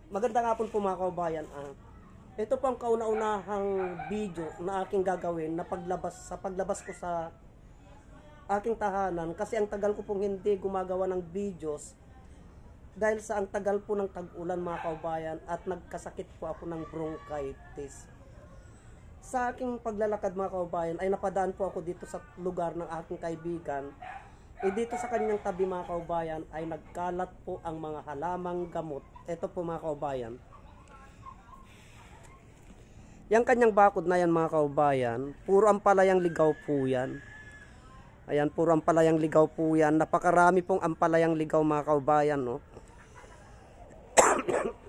Magandang hapon po mga kababayan. Ito po ang kauna-unahang video na aking gagawin na paglabas ko sa aking tahanan kasi ang tagal ko pong hindi gumagawa ng videos dahil sa ang tagal po ng tag-ulan mga kababayan at nagkasakit po ako ng bronchitis. Sa aking paglalakad mga kababayan ay napadaan po ako dito sa lugar ng aking kaibigan. Dito sa kanyang tabi mga kababayan ay nagkalat po ang mga halamang gamot. Ito po mga kababayan. Yang kanyang bakod na yan mga kababayan, puro ampalayang ligaw po yan. Ayan, puro ampalayang ligaw po yan. Napakarami pong ampalayang ligaw mga kababayan, no?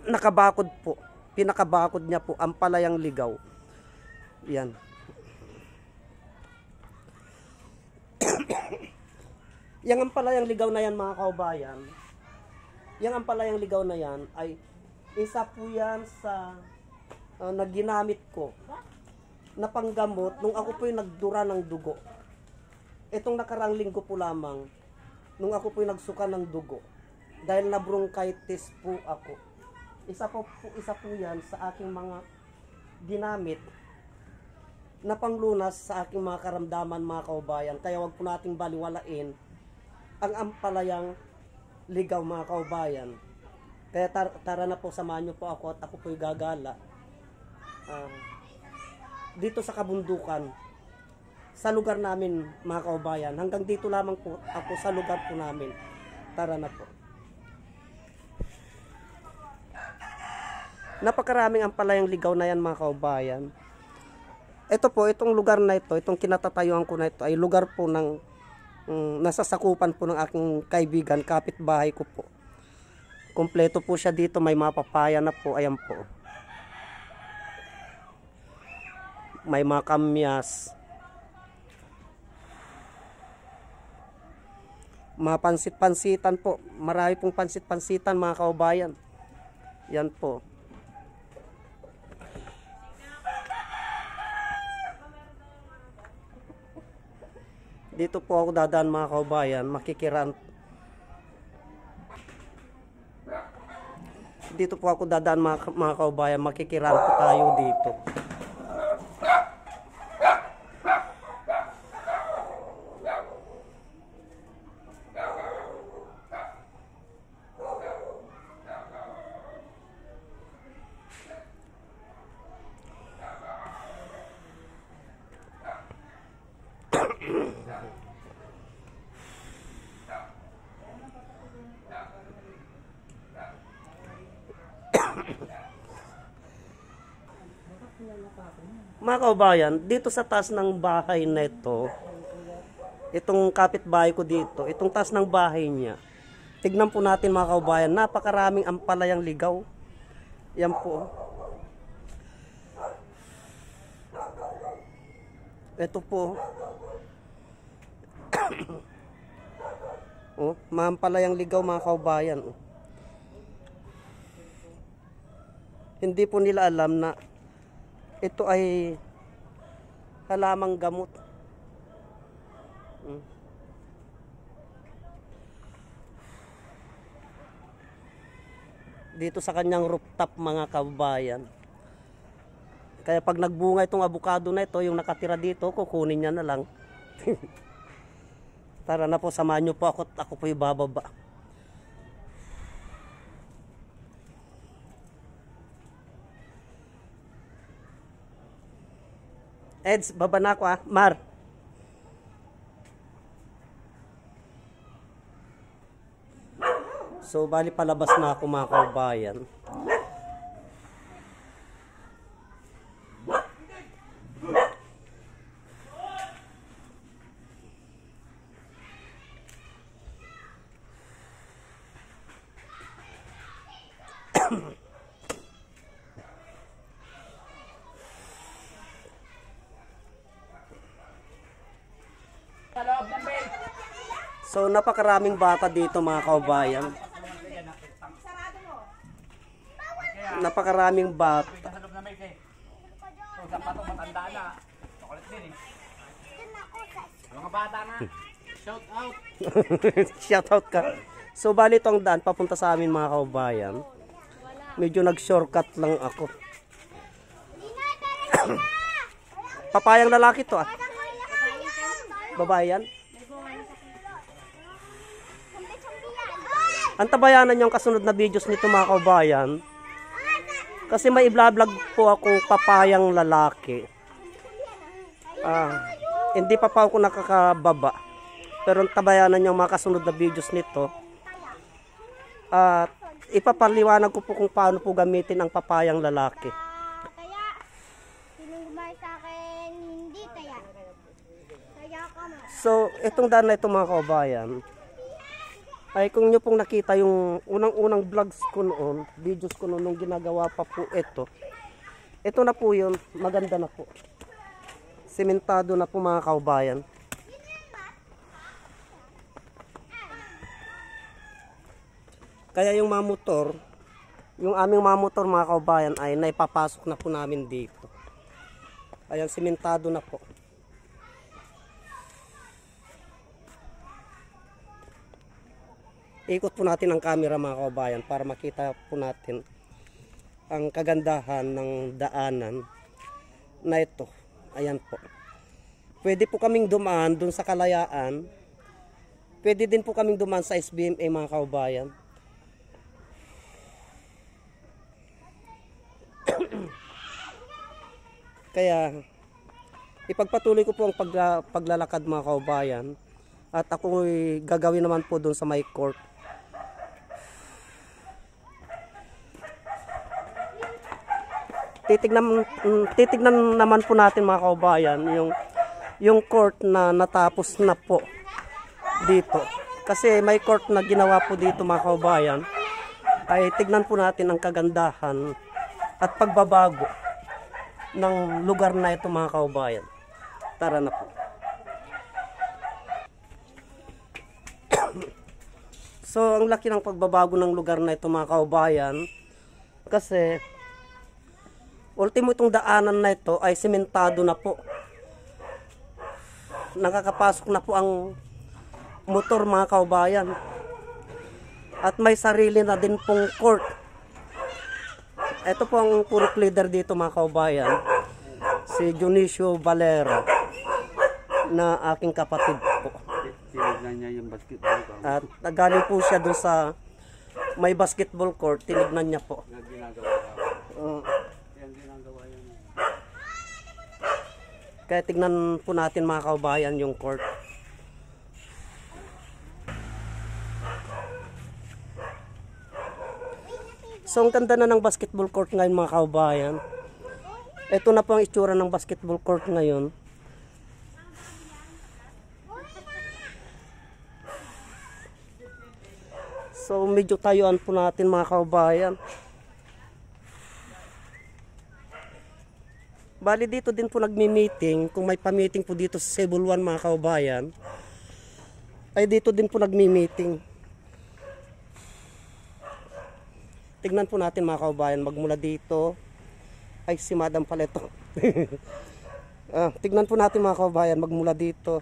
Nakabakod po. Pinakabakod niya po, ampalayang ligaw. Yan. Yang ampalayang ligaw na yan mga kababayan, yang ampalayang ligaw na yan ay isa po yan sa naginamit ko na panggamot nung ako po yung nagdura ng dugo. Itong nakarang linggo po lamang, nung ako po yung nagsuka ng dugo, dahil na bronchitis po ako. Isa po yan sa aking mga ginamit na panglunas sa aking mga karamdaman mga kababayan. Kaya wag po nating baliwalain ang ampalayang ligaw mga kababayan. Kaya tara na po, samahan nyo po ako at ako po'y gagala dito sa kabundukan sa lugar namin mga kababayan. Hanggang dito lamang po ako sa lugar po namin. Tara na po. Napakaraming ampalayang ligaw na yan mga kababayan. Ito po, itong lugar na ito, itong kinatatayuan ko na ito ay lugar po ng nasasakupan po ng aking kaibigan, kapitbahay ko po. Kompleto po siya dito, may mga papaya na po, ayan po. May mga kamyas. Mga pansit-pansitan po, marami pong pansit-pansitan mga kababayan. Yan po. Dito po ako dadaan mga kababayan, makikiran. Dito po ako dadaan mga kababayan, makikiran po tayo dito. Mga kababayan, dito sa taas ng bahay na ito, itong kapitbahay ko dito, itong taas ng bahay niya, tignan po natin mga kababayan, napakaraming ampalayang ligaw. Yan po. Ito po. Oh, mampalayang ligaw mga kababayan. Hindi po nila alam na ito ay halamang gamot. Dito sa kanyang rooftop mga kababayan. Kaya pag nagbunga itong abukado na ito, yung nakatira dito, kukunin niya na lang. Tara na po, samahan niyo po ako po yung bababa. Eds, baba na ako Mar. So, bali palabas na ako mga kababayan. So, napakaraming bata dito mga kababayan. Napakaraming bata. Mga bata na. Shout out. Shout out ka. So bali tong daan papunta sa amin mga kababayan. Medyo nag-shortcut lang ako. Papayang lalaki to ah. Babae yan? Antabayanan yung kasunod na videos nito mga kaubayan. Kasi may i-vlog po akong papayang lalaki. Hindi pa ako nakakababa. Pero antabayanan yung mga kasunod na videos nito. At ipapaliwanag ko po kung paano po gamitin ang papayang lalaki. Kaya, sinong gumawa sa akin, hindi kaya. Kaya ka mo. So, itong daan na ito mga kaubayan, ay kung nyo pong nakita yung unang-unang vlogs ko noon, videos ko noon, nung ginagawa pa po ito na po yun, maganda na po. Sementado na po mga kaubayan. Kaya yung mga motor, yung aming mga motor mga kaubayan ay naipapasok na po namin dito. Ayan, sementado na po. Ikot po natin ang camera mga kaubayan para makita po natin ang kagandahan ng daanan na ito. Ayan po. Pwede po kaming dumaan dun sa Kalayaan. Pwede din po kaming dumaan sa SBMA mga kaubayan. Kaya ipagpatuloy ko po ang paglalakad mga kaubayan. At ako gagawin naman po dun sa my court. Titignan naman po natin mga kaubayan yung court na natapos na po dito. Kasi may court na ginawa po dito mga kaubayan. Ay tignan po natin ang kagandahan at pagbabago ng lugar na ito mga kaubayan. Tara na po. So ang laki ng pagbabago ng lugar na ito mga kaubayan. Kasi ultimo itong daanan na ito ay sementado na po. Nakakapasok na po ang motor mga kaubayan. At may sarili na din pong court. Ito po ang puro leader dito mga kaubayan. Si Dionisio Valera na aking kapatid po. Tinignan niya yung basketball ko. At nagaling po siya doon sa may basketball court. Tinignan niya po. Yung ginagawa ko. Yan ginagawa yan. Kaya tignan po natin mga kaubayan yung court. So ang ganda na ng basketball court ngayon mga kaubayan. Ito na po ang itsura ng basketball court ngayon. So medyo tayuan po natin mga kaubayan. Bali dito din po nagmi-meeting. Kung may pa-meeting po dito sa Cebu 1 mga kaubayan, ay dito din po nagmi-meeting. Tignan po natin mga kaubayan, magmula dito. Ay si Madam pala ito. Tignan po natin mga kaubayan, magmula dito.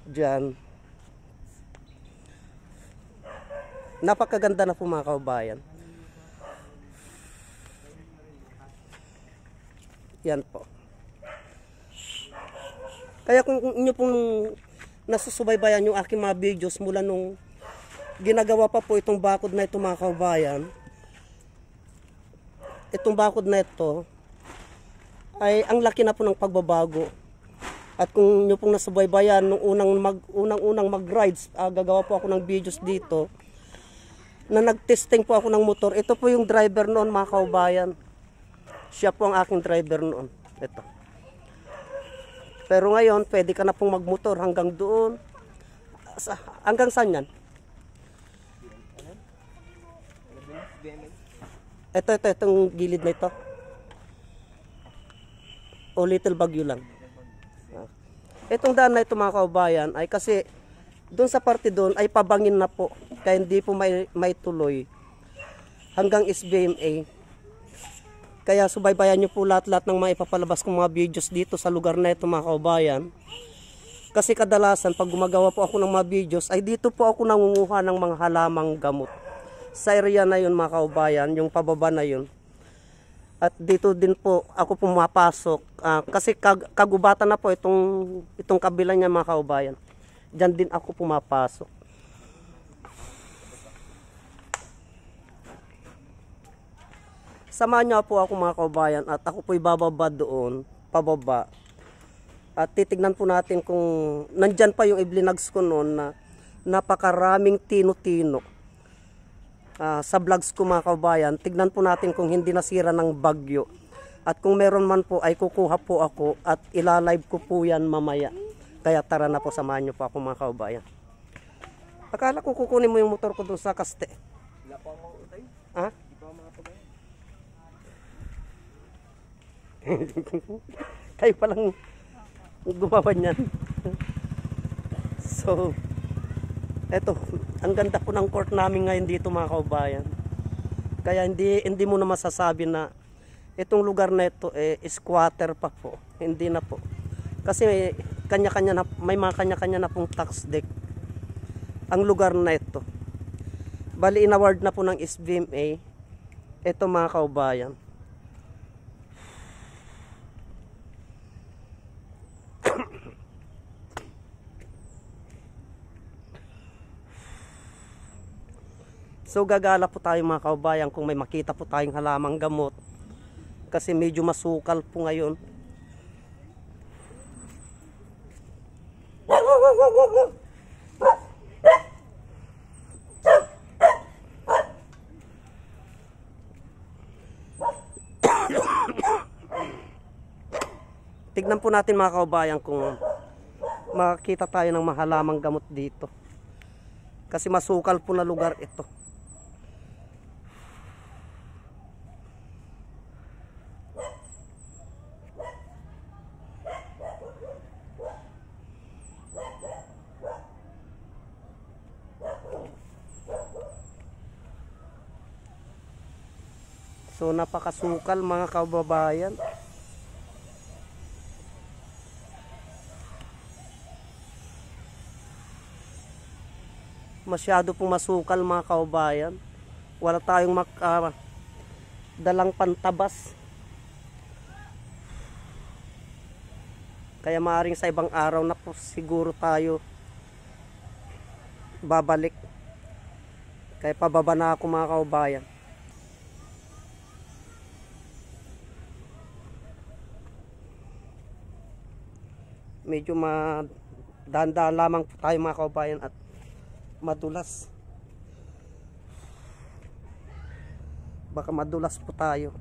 Diyan. Napakaganda na po mga kaubayan. Yan po. Kaya kung inyo pong nasusubaybayan yung aking mga videos mula nung ginagawa pa po itong bakod na ito mga kaubayan, itong bakod na ito ay ang laki na po ng pagbabago. At kung inyo pong nasubaybayan nung unang mag-rides, gagawa po ako ng videos dito na nag-testing po ako ng motor. Ito po yung driver noon mga kaubayan. Siya po ang aking driver noon. Ito. Pero ngayon, pwede ka na pong magmotor hanggang doon. Hanggang saan yan? Itong gilid na ito. O Little Baguio lang. Itong daan na ito mga kaubayan ay kasi doon sa parte doon ay pabangin na po. Kaya hindi po may tuloy hanggang SBMA. Kaya subaybayan nyo po lahat-lahat ng mga ipapalabas kong mga videos dito sa lugar na ito mga kaubayan. Kasi kadalasan pag gumagawa po ako ng mga videos ay dito po ako nangunguha ng mga halamang gamot sa area na yun mga kaubayan, yung pababa na yun. At dito din po ako pumapasok kasi kagubatan na po itong kabila niya mga kaubayan. Diyan din ako pumapasok. Samahan niyo po ako mga kaubayan at ako po'y bababa doon, pababa. At titignan po natin kung nandyan pa yung iblinags ko noon na napakaraming tino-tino. Sa vlogs ko mga kaubayan, tignan po natin kung hindi nasira ng bagyo. At kung meron man po ay kukuha po ako at ilalive ko po yan mamaya. Kaya tara na po, samahan niyo po ako mga kaubayan. Akala ko kukunin mo yung motor ko doon sa kaste. Wala pa mga utay. Ha? Di pa mga pagay. Kayo palang gumawa niyan. So, eto, ang ganda po ng court namin ngayon dito mga kaubayan. Kaya hindi mo na masasabi na itong lugar na ito squatter pa po. Hindi na po. Kasi may mga kanya-kanya na pong tax deck ang lugar na ito. Bali in-award na po ng SBMA ito mga kaubayan. So gagala po tayo mga kaubayan kung may makita po tayong halamang gamot. Kasi medyo masukal po ngayon. Tignan po natin mga kaubayan kung makakita tayo ng mahalamang gamot dito. Kasi masukal po na lugar ito. So napakasukal mga kababayan. Masyado pong masukal mga kababayan. Wala tayong dalang pantabas. Kaya maaaring sa ibang araw na po siguro tayo babalik. Kaya pababa na ako mga kababayan. Medyo dahan-dahan lamang po tayo mga kababayan at madulas. Baka madulas po tayo.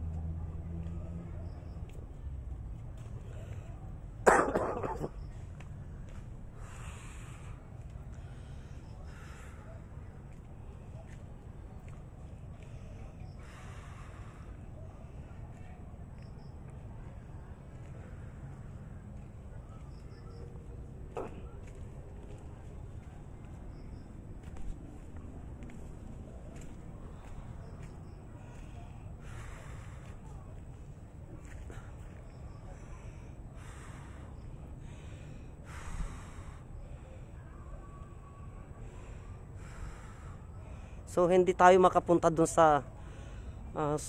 So hindi tayo makapunta dun sa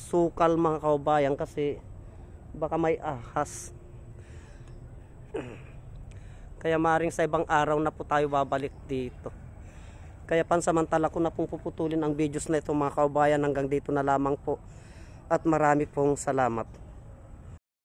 sukal mga kaubayan kasi baka may ahas. Kaya maaaring sa ibang araw na po tayo babalik dito. Kaya pansamantala ko na pong puputulin ang videos na ito mga kaubayan. Hanggang dito na lamang po. At marami pong salamat.